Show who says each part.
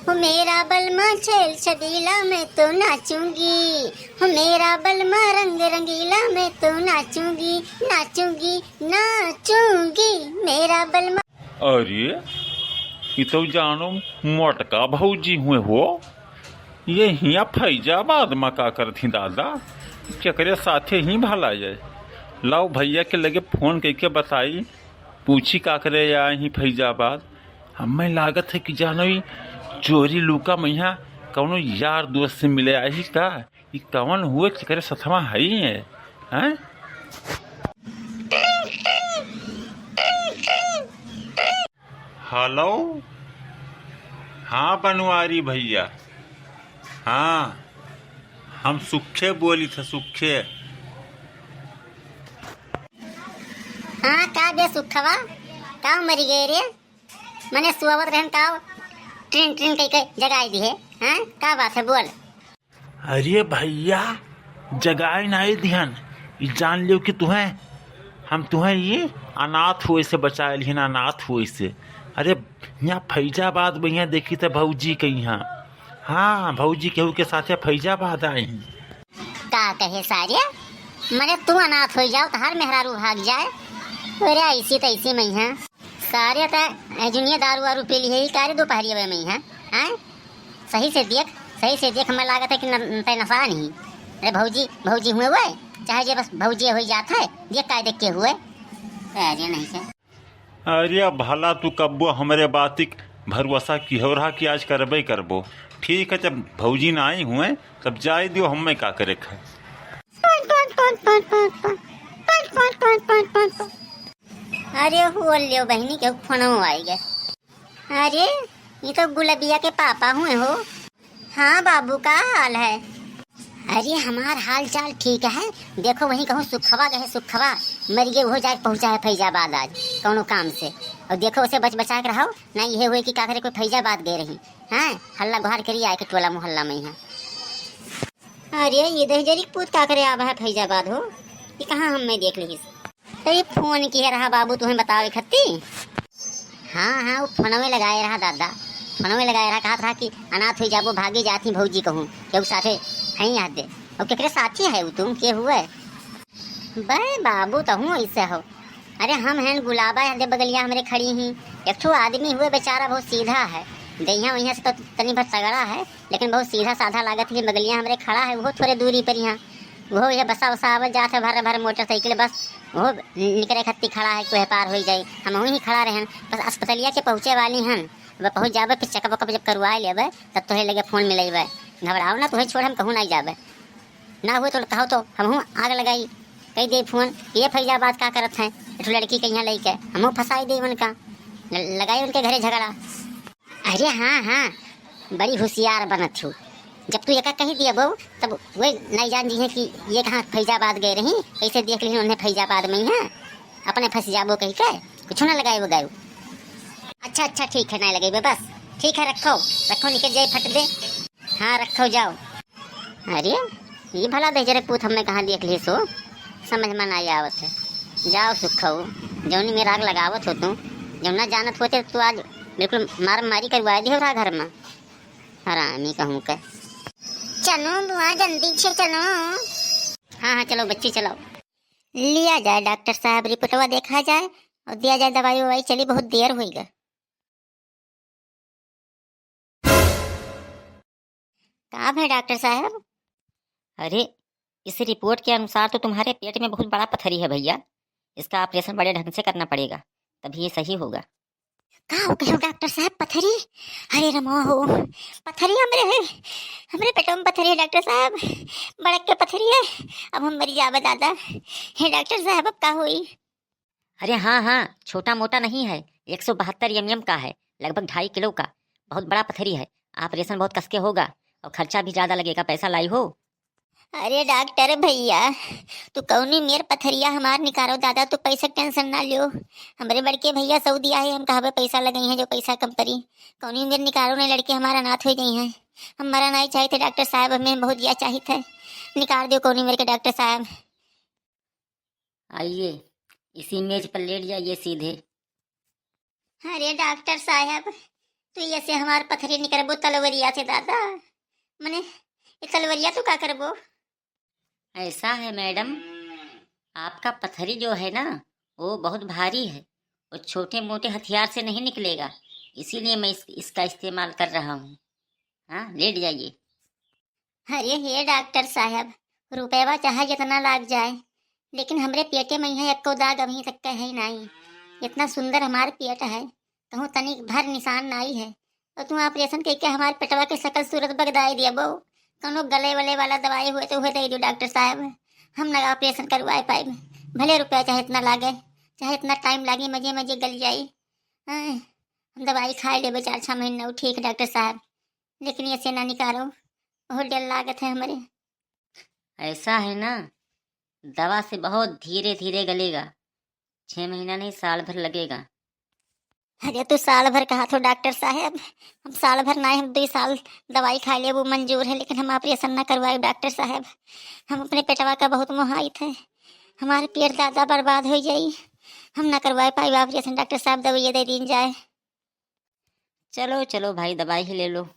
Speaker 1: हो मेरा बलमा छेल छबीला मैं तो नाचूंगी, हो मेरा बलमा रंग रंगीला मैं तो नाचूंगी नाचूंगी नाचूंगी मेरा बलमा।
Speaker 2: अरे ये तो जानो मोटका भौजी हुए हो, ये हिया फैजाबाद में का करथी दादा, चकरे साथे ही भला जाए। लाओ भैया के लगे फोन करके बताई, पूछी का करे या ही फैजाबाद। हमें लागत है कि जानो चोरी लुका मैया कौनो यार दोस्त से मिले आई का, ये कौन हुए चकरे सथवा है हैं? हेलो, हाँ बनवारी भैया, हाँ हम सुखे बोली थे, सुखे।
Speaker 1: हाँ का बे सुखवा का मरी गए रे, मने सुवत रहन का ट्रेन ट्रेन कई कई जगाई दी है। हाँ का बात है बोल।
Speaker 2: अरे भैया जगाए नहीं ध्यान, ये जान लियो कि हम तुम्हें ये अनाथ हुए से बचा लिए ना, अनाथ हुए से। अरे यहाँ फैजाबाद भैया देखी तो भौजी के यहाँ, हाँ भौजी केहू के साथ फैजाबाद आई।
Speaker 1: का कहे सारे मने तू अनाथ हो जाओ तो हर मेहरारू भाग जाए। अरे ऐसी तैसी मैं है सारे तो जुनिया दारू वारू पी ली है कार्य दोपहरी में मैं है। हाँ सही से देख हमें लागत है कि नशा नहीं। अरे भौजी भौजी हुए हुए चाहे जे बस भौजी हो जाता है, देख का देख के हुए अरे नहीं से।
Speaker 2: अरे भला तू कब्बो हमारे बातिक भरोसा की हो रहा कि आज करबे करबो। ठीक है, जब भौजी ना आई हुए तब जाए दियो, हमें का करे खा।
Speaker 1: अरे हो लियो बहनी के फोन आई गए। अरे ये तो गुलबिया के पापा हुए हो। हाँ बाबू का हाल है। अरे हमार हाल चाल ठीक है। देखो वहीं कहूँ सुखवा गए, सुखवा मर गए हो जाए पहुँचा है फैजाबाद आज कौनो काम से। और देखो उसे बच बचा के रहो ना, ये हुए कि का करे कोई फैजाबाद गए रही। हाँ हल्ला गुहार करी आए के टोला मोहल्ला में है। अरे ये दहजरी पूत का करे आवा है फैजाबाद हो, ये कहाँ हम में देख ली। तो फोन किया रहा बाबू तुम्हें बताओ खत्ती। हाँ वो फोनवे लगाए रहा दादा, फोनवे लगाए रहा, कहा था कि अनाथ हो जाबो भागे जाती भौजी कहूँ केहू साथे है याद दे। और केकरे साथी है वो तुम के हुए बे बाबू तो हूँ ऐसे हो। अरे हम हैं गुलाबा है बगलिया हमारे खड़ी ही, एक ठो आदमी हुए बेचारा बहुत सीधा है, दहिया वहिया से तो तनी भर तगड़ा है लेकिन बहुत सीधा साधा लागत है। बगलिया हमारे खड़ा है वो थोड़े दूरी पर यहाँ, वो यह बसा वसा आवत जात है भर भर मोटरसाइकिल, बस वो निकले खत्ती खड़ा है कोई पार हो जाए। हम वहीं खड़ा रहे बस अस्पतालिया के पहुँचे वाली हैं, वह पहुँच जावे फिर चेकअप वकअप जब करवाए लेवे तब तोहे लगे फोन मिलेबे। घबराओ ना, तुम्हें छोड़ हम कहूँ नहीं जावे, ना हुए तो कहो तो हम आग लगाई कही दे फोन ये फैजाबाद का करत है एक लड़की के यहाँ लेके हम फंसाई दे उनका, लगाई उनके घरे झगड़ा। अरे हाँ बड़ी होशियार बनत हूँ। जब तू एक कही दिया बहू तब वही नहीं जान दी है कि ये कहाँ फैजाबाद गए रही, कैसे देख ली उन्हें फैजाबाद में ही है, अपने फंस जाबो कही के कुछ ना लगाए वो गायु। अच्छा ठीक है नहीं लगे बस ठीक है, रखो निकल जाए फट दे। हाँ रखो जाओ। अरे ये भला दे जरे पूत हमने कहाँ देख ली सो समझ में नहीं आवत है। जाओ सुखो जौनी मेरा आग लगावत हो तुम जब ना जानत होते तू आज बिल्कुल मार मारी करवा दी हो रहा घर में हरामी कहूँ के। चलो बुआ जल्दी से चलो। हाँ चलो बच्ची चलो, लिया जाए डॉक्टर साहब रिपोर्टवा देखा जाए और दिया जाए दवाई ववाई। चली बहुत देर हुई गई। कहाँ है डॉक्टर साहब?
Speaker 3: अरे इस रिपोर्ट के अनुसार तो तुम्हारे पेट में बहुत बड़ा पथरी है भैया, इसका ऑपरेशन बड़े ढंग से करना पड़ेगा तभी ये सही होगा।
Speaker 1: कहाँ हो डॉक्टर साहब पथरी? अरे रमा हो पथरी हमरे पेटों में पथरी है डॉक्टर साहब, बड़क के पथरी है। अब हम मरी जावे दादा। हे डॉक्टर साहब अब का हुई?
Speaker 3: अरे हाँ छोटा मोटा नहीं है, 172 mm का है, लगभग 2.5 किलो का, बहुत बड़ा पथरी है। ऑपरेशन बहुत कसके होगा और खर्चा भी ज़्यादा लगेगा। पैसा लाई हो?
Speaker 1: अरे डॉक्टर भैया तू कौनी मेर पथरिया हमार निकालो दादा, तू पैसा टेंशन ना लियो। हमारे बड़के भैया सऊदी आए हम कहा पैसा लगाई हैं जो पैसा कम करी, कौनी मेर निकालो नहीं, लड़के हमारा अनाथ हो गई हैं। हमारा नहीं चाहिए थे डॉक्टर साहब, हमें बहुत दिया चाहिए थे, निकाल दो कौनी मेरे के डॉक्टर साहब।
Speaker 3: आइए इसी मेज पर लेट जाइए सीधे।
Speaker 1: अरे डॉक्टर साहब तो ये से हमार पथरी निकलबो तलवरिया से दादा। मने ये तलवरिया तो का करबो?
Speaker 3: ऐसा है मैडम, आपका पथरी जो है ना वो बहुत भारी है, वो छोटे मोटे हथियार से नहीं निकलेगा, इसीलिए मैं इसका इस्तेमाल कर रहा हूँ। हाँ, लेट जाइए।
Speaker 1: अरे हे डॉक्टर साहब, रुपया चाहे जितना लाग जाए, लेकिन हमरे पेटे में है एको दाग अभी तक का है नहीं। इतना सुंदर हमार पेट है, कहूँ तनिक भर निशान नहीं है, तो तू ऑपरेशन करके हमारे पेटवा के शकल सूरत बगदाई दियबो। कौनो गले वले वाला दवाई हुए तो हुए दे दो डॉक्टर साहब, हम ना ऑपरेशन करवाए पाए। भले रुपया चाहे इतना लागे, चाहे इतना टाइम लागे, मजे मजे गल जाई। हम दवाई खाए ले 4-6 महीना ठीक डॉक्टर साहब, लेकिन ऐसे ना निकालो, बहुत डर लागत है हमारे।
Speaker 3: ऐसा है ना, दवा से बहुत धीरे धीरे गलेगा, 6 महीना नहीं साल भर लगेगा।
Speaker 1: अरे तो साल भर कहा तो डॉक्टर साहब, हम साल भर ना, हम 2 साल दवाई खा ले वो मंजूर है, लेकिन हम ऑपरेशन ना करवाए डॉक्टर साहब। हम अपने पेटवा का बहुत मुहाइत है, हमारे पेट ज़्यादा बर्बाद हो जाई, हम ना करवाए पाए ऑपरेशन डॉक्टर साहब, दवाई दे दी जाए।
Speaker 3: चलो चलो भाई, दवाई ही ले लो।